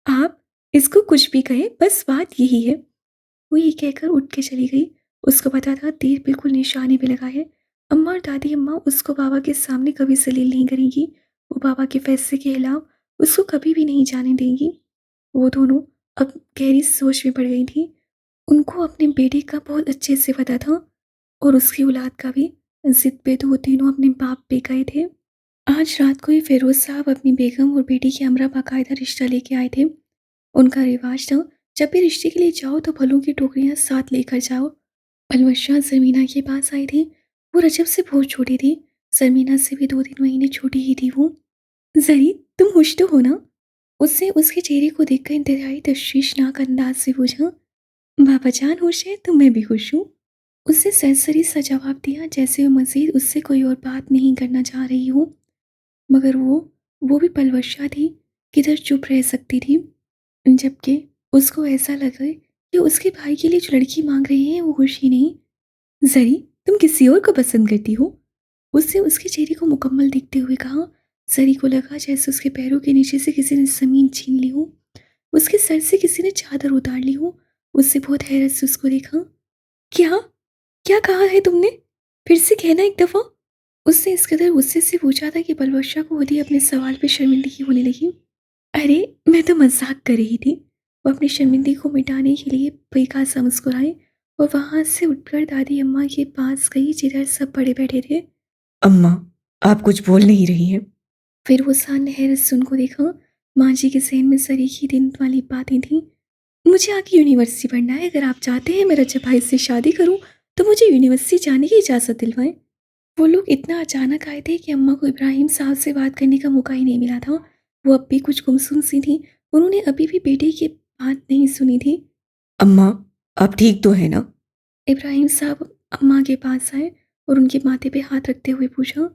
आप इसको कुछ भी कहें, बस बात यही है। वो ये कहकर उठ के चली गई। उसको पता था तीर बिल्कुल निशाने पे लगा है। अम्मा और दादी अम्मा उसको बाबा के सामने कभी जलील नहीं करेंगी। वो बाबा के फैसले के खिलाफ उसको कभी भी नहीं जाने देंगी। वो दोनों अब गहरी सोच में पड़ गई थी। उनको अपने बेटे का बहुत अच्छे से पता था और उसकी औलाद का भी। जिद पे तो वो तीनों अपने बाप पे गए थे। आज रात को ही फिरोज साहब अपनी बेगम और बेटी की हमरा बाकायदा रिश्ता लेके आए थे। उनका रिवाज था, जब भी रिश्ते के लिए जाओ तो फलों की टोकरियां साथ लेकर जाओ। अलवशा जमीना के पास आई थी। वो रजब से बहुत छोटी थी। जमीना से भी 2-3 महीने छोटी ही थी वो। जरी, तुम खुश तो हो ना? उससे उसके चेहरे को देखकर इंतहाई तशवीशनाक अंदाज से पूछा। बाबा जान खुश है तो मैं भी खुश हूँ। उसने सरसरी सा जवाब दिया, जैसे वो मजीद उससे कोई और बात नहीं करना चाह रही हो। मगर वो भी पलवशा थी, किधर चुप रह सकती थी। जबकि उसको ऐसा लगा कि उसके भाई के लिए जो लड़की मांग रही है वो खुशी नहीं। जरी, तुम किसी और को पसंद करती हो? उसने उसके चेहरे को मुकम्मल देखते हुए कहा। जरी को लगा जैसे उसके पैरों के नीचे से किसी ने जमीन छीन ली हो, उसके सर से किसी ने चादर उतार ली हो। उससे बहुत हैरत से उसको देखा। क्या क्या कहा है तुमने? फिर से कहना एक दफा। उसने इस कदर गुस्से से पूछा था कि बलबशा को खुद ही अपने सवाल पे शर्मिंदगी होने लगी। अरे, मैं तो मजाक कर रही थी। वो अपनी शर्मिंदगी को मिटाने के लिए बेकार सा मुस्कुराई और वहां से उठकर दादी अम्मा के पास गई जिधर सब बड़े बैठे थे। अम्मा, आप कुछ बोल नहीं रही हैं। फिर वो सान ने हैरत से उनको देखा। माँ जी के जहन में सरीखी दिन वाली बातें थी। मुझे आगे यूनिवर्सिटी पढ़ना है, अगर आप चाहते हैं मैं रजब भाई से शादी करूं तो मुझे यूनिवर्सिटी जाने की इजाज़त दिलवाएं। वो लोग इतना अचानक आए थे कि अम्मा को इब्राहिम साहब से बात करने का मौका ही नहीं मिला था। वो अब भी कुछ गुमसुम सी थी। उन्होंने अभी भी बेटे की बात नहीं सुनी थी। अम्मा, आप ठीक तो है ना? इब्राहिम साहब अम्मा के पास आए और उनके माथे पे हाथ रखते हुए पूछा।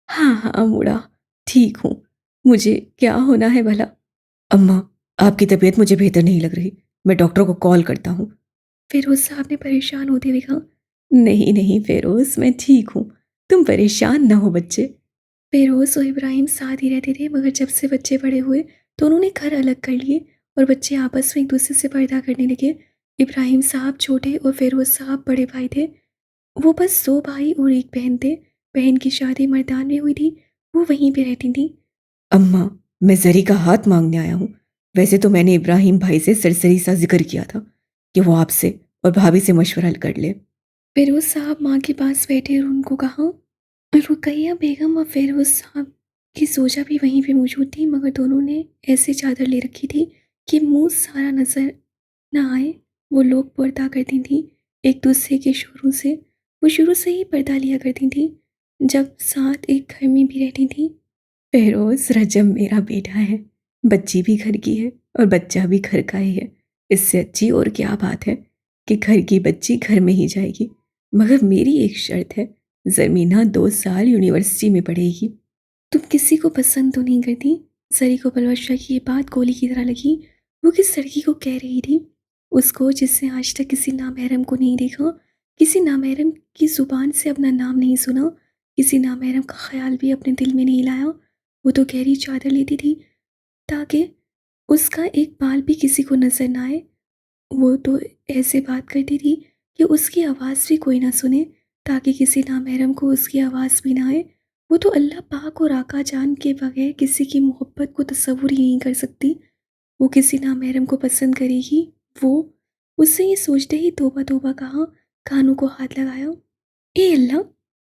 हाँ हाँ मुड़ा, ठीक हूँ। मुझे क्या होना है भला? अम्मा, आपकी तबीयत मुझे बेहतर नहीं लग रही। मैं डॉक्टर को कॉल करता हूँ। फिरोज साहब ने परेशान होते हुए कहा। नहीं नहीं फिरोज, मैं ठीक हूँ। तुम परेशान ना हो बच्चे। फिरोज और इब्राहिम साथ ही रहते थे, मगर जब से बच्चे बड़े हुए तो उन्होंने घर अलग कर लिए और बच्चे आपस में एक दूसरे से पर्दा करने लगे। इब्राहिम साहब छोटे और फिरोज साहब बड़े भाई थे। वो बस 2 भाई और एक बहन थे। बहन की शादी मर्दान में हुई थी। वो वहीं पे रहती थी। अम्मा, मैं जरी का हाथ मांगने आया हूँ। वैसे तो मैंने इब्राहिम भाई से सरसरी सा जिक्र किया था कि वो आपसे और भाभी से मशवरा कर ले। फिरोज साहब माँ के पास बैठे और उनको कहा। रुकैया बेगम और फिरोज साहब की सोजा भी वहीं पे मौजूद थी, मगर दोनों ने ऐसी चादर ले रखी थी कि मुंह सारा नजर न आए। वो लोग पर्दा करती थी एक दूसरे के शोरों से। वो शुरू से ही पर्दा लिया करती थी जब साथ एक घर में भी रहती थी। फिरोज, रजब मेरा बेटा है। बच्ची भी घर की है और बच्चा भी घर का ही है। इससे अच्छी और क्या बात है कि घर की बच्ची घर में ही जाएगी। मगर मेरी एक शर्त है, जमीना 2 साल यूनिवर्सिटी में पढ़ेगी। तुम किसी को पसंद तो नहीं करती? सरी को बलवशा की ये बात गोली की तरह लगी। वो किस लड़की को कह रही थी? उसको जिसने आज तक किसी नामहरम को नहीं देखा, किसी नामहरम की जुबान से अपना नाम नहीं सुना, किसी नामहरम का ख्याल भी अपने दिल में नहीं लाया। वो तो गहरी चादर लेती थी ताकि उसका एक बाल भी किसी को नजर ना आए। वो तो ऐसे बात करती थी कि उसकी आवाज़ भी कोई ना सुने, ताकि किसी नामहरम को उसकी आवाज़ भी ना आए। वो तो अल्लाह पाक और आका जान के बगैर किसी की मोहब्बत को तसव्वुर ही नहीं कर सकती। वो किसी नामहरम को पसंद करेगी। वो उससे ये सोचते ही तौबा तौबा कहा, कानों को हाथ लगाया। ए अल्लाह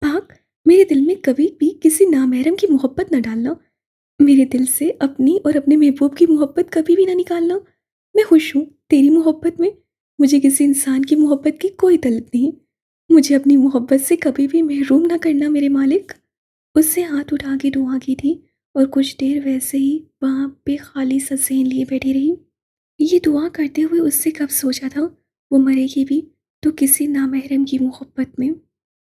पाक, मेरे दिल में कभी भी किसी नामहरम की मोहब्बत न डालना। मेरे दिल से अपनी और अपने महबूब की मोहब्बत कभी भी ना निकालना। मैं खुश हूँ तेरी मोहब्बत में। मुझे किसी इंसान की मोहब्बत की कोई तलब नहीं। मुझे अपनी मोहब्बत से कभी भी महरूम ना करना मेरे मालिक। उससे हाथ उठा के दुआ की थी और कुछ देर वैसे ही वहाँ पे खाली सा सेन लिए बैठी रही। ये दुआ करते हुए उससे कब सोचा था वो मरेगी भी तो किसी नामहरम की मोहब्बत में।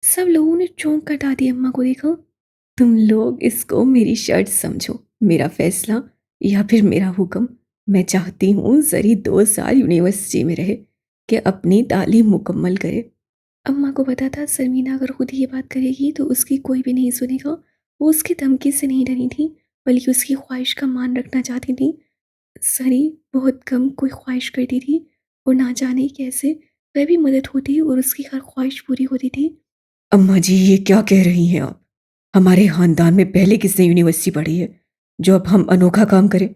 सब लोगों ने चौंक कर दादी अम्मा को देखा। तुम लोग इसको मेरी शर्त समझो, मेरा फैसला या फिर मेरा हुक्म। मैं चाहती हूँ जरी 2 साल यूनिवर्सिटी में रहे कि अपनी तालीम मुकम्मल करे। अम्मा को पता था सरमीना अगर खुद ये बात करेगी तो उसकी कोई भी नहीं सुनेगा। वो उसकी धमकी से नहीं डरी थी, बल्कि उसकी ख्वाहिश का मान रखना चाहती थी। सरी बहुत कम कोई ख्वाहिश करती थी और ना जाने कैसे वह भी मदद होती और उसकी हर ख्वाहिश पूरी होती थी। अम्मा जी, ये क्या कह रही हैं आप? हमारे खानदान में पहले किसने यूनिवर्सिटी पढ़ी है जो अब हम अनोखा काम करें?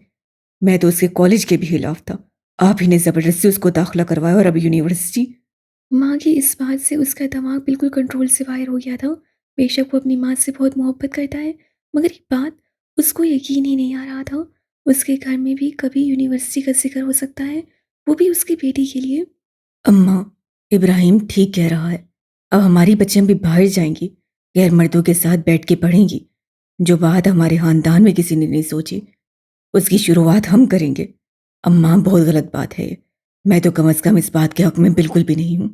मैं तो उसके कॉलेज के भी खिलाफ था। आप ही ने जबरदस्ती उसको दाखिला करवाया और अब यूनिवर्सिटी। माँ की इस बात से उसका दिमाग बिल्कुल कंट्रोल से बाहर हो गया था। बेशक वो अपनी माँ से बहुत मोहब्बत करता है, मगर ये बात उसको यकीन ही नहीं आ रहा था। उसके घर में भी कभी यूनिवर्सिटी का जिक्र हो सकता है, वो भी उसकी बेटी के लिए। अम्मा, इब्राहिम ठीक कह रहा है। अब हमारी बच्चियां भी बाहर जाएंगी, गैर मर्दों के साथ बैठ के पढ़ेंगी। जो बात हमारे खानदान में किसी ने नहीं सोची, उसकी शुरुआत हम करेंगे। अम्मा, बहुत गलत बात है ये। मैं तो कम से कम इस बात के हक में बिल्कुल भी नहीं हूँ।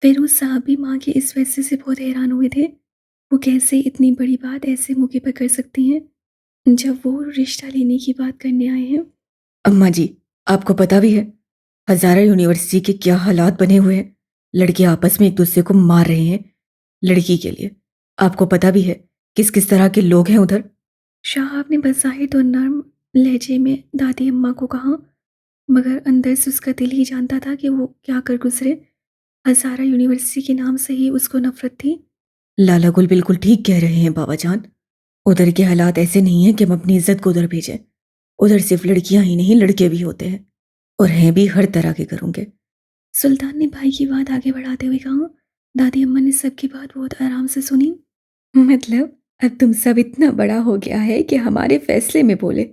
फिरोज साहब भी माँ के इस फैसले से बहुत हैरान हुए थे। वो कैसे इतनी बड़ी बात ऐसे मौके पर कर सकती हैं जब वो रिश्ता लेने की बात करने आए हैं। अम्मा जी, आपको पता भी है हजारा यूनिवर्सिटी के क्या हालात बने हुए हैं। लड़के आपस में एक दूसरे को मार रहे हैं लड़की के लिए। आपको पता भी है किस किस तरह के लोग हैं उधर। शाहाब ने बज़ाहिर तो नर्म लहजे में दादी अम्मा को कहा, मगर अंदर से उसका दिल ही जानता था कि वो क्या कर गुजरे। हज़ारा यूनिवर्सिटी के नाम से ही उसको नफरत थी। लाला गुल बिल्कुल ठीक कह रहे हैं बाबा जान। उधर के हालात ऐसे नहीं हैं कि हम अपनी इज्जत को उधर भेजें। उधर सिर्फ लड़कियां ही नहीं, लड़के भी होते हैं, और हैं भी हर तरह के घरों के। सुल्तान ने भाई की बात आगे बढ़ाते हुए कहा। दादी अम्मा ने सबकी बात बहुत आराम से सुनी। मतलब अब तुम सब इतना बड़ा हो गया है कि हमारे फैसले में बोले।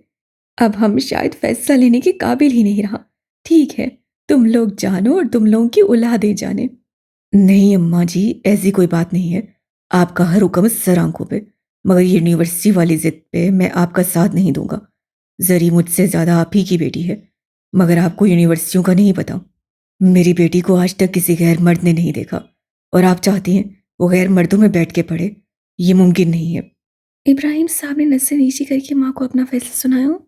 अब हम शायद फैसला लेने के काबिल ही नहीं रहा। ठीक है, तुम लोग जानो और तुम लोगों की औलादें जाने। नहीं अम्मा जी, ऐसी कोई बात नहीं है। आपका हर हुक्म सर आंखों पे, मगर यूनिवर्सिटी वाली जिद पे मैं आपका साथ नहीं दूंगा। जरी मुझसे ज्यादा आप ही की बेटी है, मगर आपको यूनिवर्सिटियों का नहीं पता। मेरी बेटी को आज तक किसी गैर मर्द ने नहीं देखा, और आप चाहती हैं वो गैर मर्दों में बैठ के पढ़े। ये मुमकिन नहीं है। इब्राहिम साहब ने नसें नीची करके माँ को अपना फैसला सुनाया।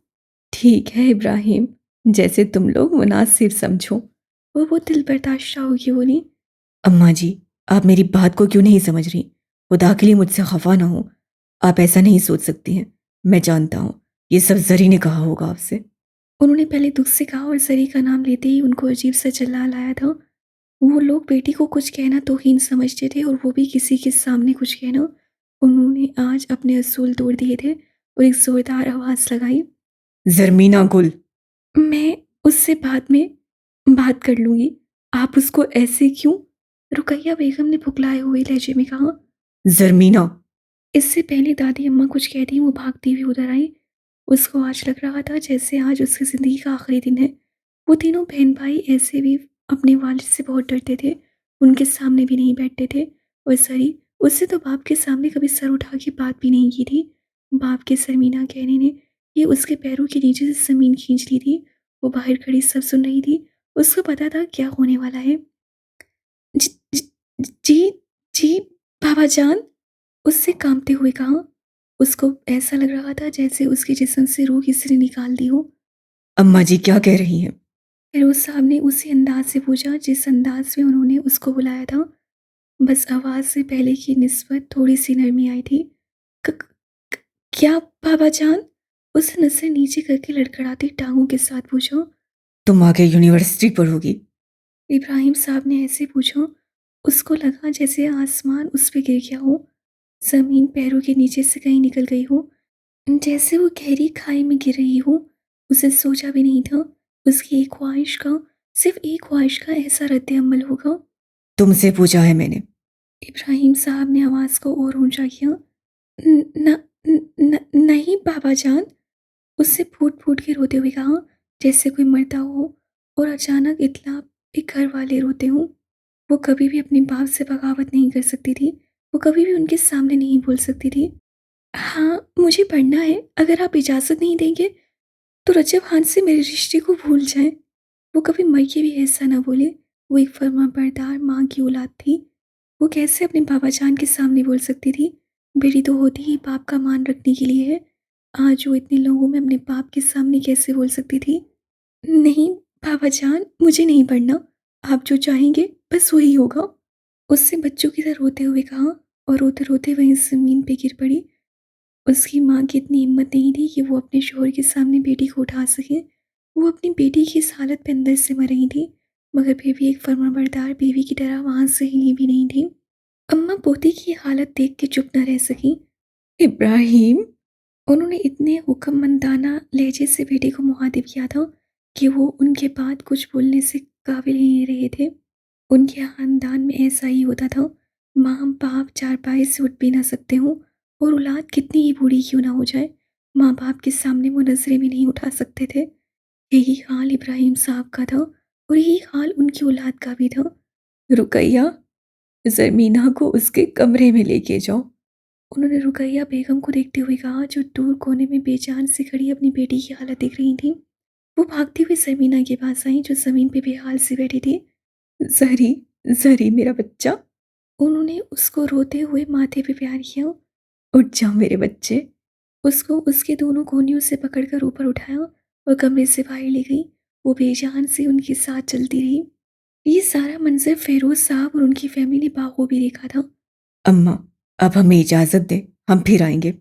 ठीक है इब्राहिम, जैसे तुम लोग मुनासिब समझो। वो दिल बर्दाश्त होगी बोली। अम्मा जी, आप मेरी बात को क्यों नहीं समझ रही? खुदा के लिए मुझसे खफा ना हो। आप ऐसा नहीं सोच सकती हैं। मैं जानता हूँ ये सब जरी ने कहा होगा आपसे। उन्होंने पहले दुख से कहा और सरी का नाम लेते ही उनको अजीब सा चिल्ला लाया था। वो लोग बेटी को कुछ कहना तौहीन समझते थे और वो भी किसी के सामने कुछ कहना। उन्होंने आज अपने असूल तोड़ दिए थे और एक जोरदार आवाज़ लगाई। जरमीना गुल। मैं उससे बाद में बात कर लूँगी। आप उसको ऐसे क्यों? रुकैया बेगम ने फुकलाए हुए लहजे में कहा। जरमीना। इससे पहले दादी अम्मा कुछ कहती वो भागती हुई उधर आई। उसको आज लग रहा था जैसे आज उसकी ज़िंदगी का आखिरी दिन है। वो तीनों बहन भाई ऐसे भी अपने वालिद से बहुत डरते थे। उनके सामने भी नहीं बैठते थे। और सरी, उससे तो बाप के सामने कभी सर उठा के बात भी नहीं की थी। बाप के सरमीना कहने ने ये उसके पैरों के नीचे से ज़मीन खींच ली थी। वो बाहर खड़ी सब सुन रही थी। उसको पता था क्या होने वाला है। जी जी जी जी बाबा जान, उससे कांपते हुए कहा। उसको ऐसा लग रहा था जैसे उसके जिस्म से रूह किसी ने निकाल दी हो। अम्मा जी क्या कह रही हैं? फिरोज साहब ने उसी अंदाज से पूछा जिस अंदाज में उन्होंने उसको बुलाया था। बस आवाज़ से पहले की निस्बत थोड़ी सी नरमी आई थी। "क- क- क्या बाबा जान?" उसने नसें नीचे करके लड़खड़ाती टांगों के साथ पूछा। तुम आगे यूनिवर्सिटी पढ़ोगी? इब्राहिम साहब ने ऐसे पूछा उसको लगा जैसे आसमान उस पे गिर गया हो, ज़मीन पैरों के नीचे से कहीं निकल गई हो, जैसे वो गहरी खाई में गिर रही हो। उसे सोचा भी नहीं था, उसकी एक ख्वाहिश का, सिर्फ़ एक ख्वाहिश का ऐसा रद्द-अमल होगा। तुमसे पूछा है मैंने। इब्राहिम साहब ने आवाज़ को और ऊँचा किया। "न न न न नहीं बाबा जान।" उससे फूट-फूट के रोते हुए कहा, जैसे कोई मरता हो और अचानक इत्तला पे घर वाले रोते हों। वो कभी भी अपने बाप से बगावत नहीं कर सकती थी, वो कभी भी उनके सामने नहीं बोल सकती थी। हाँ, मुझे पढ़ना है, अगर आप इजाज़त नहीं देंगे तो रजब खान से मेरे रिश्ते को भूल जाएँ। वो कभी मर के भी ऐसा ना बोले, वो एक फर्माबरदार माँ की औलाद थी। वो कैसे अपने बाबा जान के सामने बोल सकती थी? बेटी तो होती ही बाप का मान रखने के लिए है। आज वो इतने लोगों में अपने बाप के सामने कैसे बोल सकती थी? नहीं बाबा जान, मुझे नहीं पढ़ना। आप जो चाहेंगे बस वही होगा। उससे बच्चों की तरह रोते हुए कहा और रोते-रोते वहीं ज़मीन पे गिर पड़ी। उसकी माँ की इतनी हिम्मत नहीं थी कि वो अपने शौहर के सामने बेटी को उठा सके। वो अपनी बेटी की इस हालत पे अंदर से मर रही थी, मगर फिर भी एक फर्माबरदार बीवी की तरह वहाँ से हिली भी नहीं थी। अम्मा पोती की हालत देख के चुप न रह सकी। इब्राहिम। उन्होंने इतने हुक्ममंदाना लहजे से बेटे को मुखातिब किया था कि वो उनके बाद कुछ बोलने से काबिल ही नहीं रहे थे। उनके ख़ानदान में ऐसा ही होता था। माँ-बाप चारपाई से उठ भी ना सकते हों और औलाद कितनी ही बूढ़ी क्यों ना हो जाए, माँ-बाप के सामने वो नज़रें भी नहीं उठा सकते थे। यही हाल इब्राहिम साहब का था और यही हाल उनकी औलाद का भी था। रुकैया, ज़मीना को उसके कमरे में लेके जाओ। उन्होंने रुकैया बेगम को देखते हुए कहा, जो दूर कोने में बेजान से खड़ी अपनी बेटी की हालत देख रही थी। वो भागती हुई ज़मीना के पास आई, जो ज़मीन पे बेहाल सी बैठी थी। ज़री, ज़री मेरा बच्चा, उन्होंने उसको रोते हुए माथे पे प्यार किया। उठ जा मेरे बच्चे। उसको उसके दोनों कोहनियों से पकड़कर ऊपर उठाया और कमरे से बाहर ले गई। वो बेजान से उनके साथ चलती रही। ये सारा मंजर फ़िरोज़ साहब और उनकी फैमिली ने बाखूबी देखा था। अम्मा, अब हमें इजाज़त दें, हम फिर आएँगे।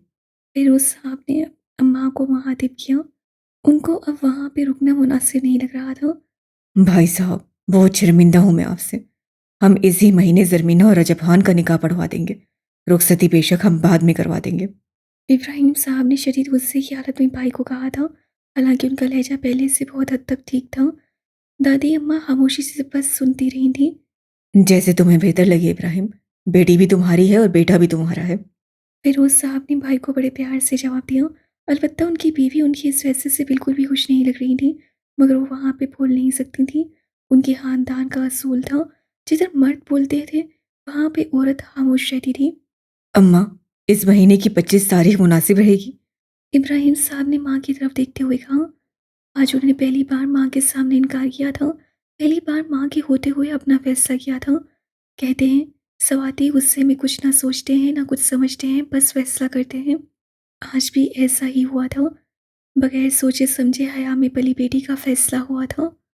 फ़िरोज़ साहब ने अम्मा को मुखातिब किया। उनको अब वहाँ पे रुकना मुनासिब नहीं लग रहा था। भाई साहब, बहुत शर्मिंदा हूँ मैं आपसे। हम इसी महीने ज़रमीना और रजब खान का निकाह पढ़वा देंगे। रुखसती बेशक हम बाद में करवा देंगे। इब्राहिम साहब ने शदीद गुस्से की हालत में भाई को कहा था, हालांकि उनका लहजा पहले से बहुत हद तक ठीक था। दादी अम्मा खामोशी से बस सुनती रही थी। जैसे तुम्हें बेहतर लगे इब्राहिम, बेटी भी तुम्हारी है और बेटा भी तुम्हारा है। फिरोज़ साहब ने भाई को बड़े प्यार से जवाब दिया। अलबत्ता उनकी बीवी उनकी इस फैसले से बिल्कुल भी खुश नहीं लग रही थी, मगर वो वहाँ पे बोल नहीं सकती थी। उनके ख़ानदान का असूल था, जिधर मर्द बोलते थे, वहाँ पे औरत खामोश रहती थी। अम्मा, इस महीने की 25 तारीख मुनासिब रहेगी। इब्राहिम साहब ने माँ की तरफ देखते हुए कहा। आज उन्होंने पहली बार माँ के सामने इनकार किया था, पहली बार माँ के होते हुए अपना फैसला किया था। कहते हैं, सवाती गुस्से में कुछ ना सोचते हैं, ना कुछ समझते हैं, बस फैसला करते हैं। आज भी ऐसा ही हुआ था। बगैर सोचे समझे हया में पली बेटी का फैसला हुआ था।